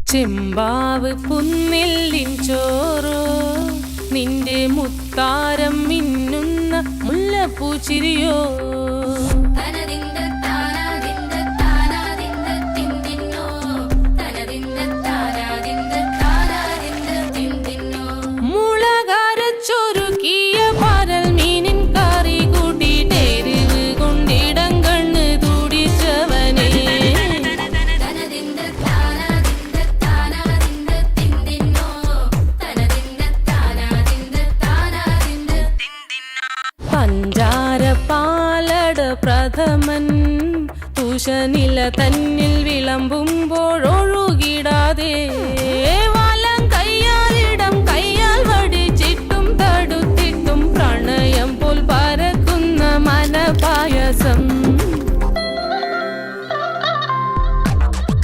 ചെമ്പാവ് പുന്നില്ലിൻ ചോറോ നിന്റെ മുത്താരം മിന്നുന്ന മുല്ലപ്പൂച്ചിരിയോ മുളകരച്ചൊരുക്കിയ പരൽ മീനിൻ കറി കൂട്ടിയിട്ട് എരിവ് കൊണ്ടിടം കണ്ണ് തുടിച്ചവനേ പഞ്ചാര പാലട പ്രഥമൻ തുഷനില തന്നിൽ വിളമ്പും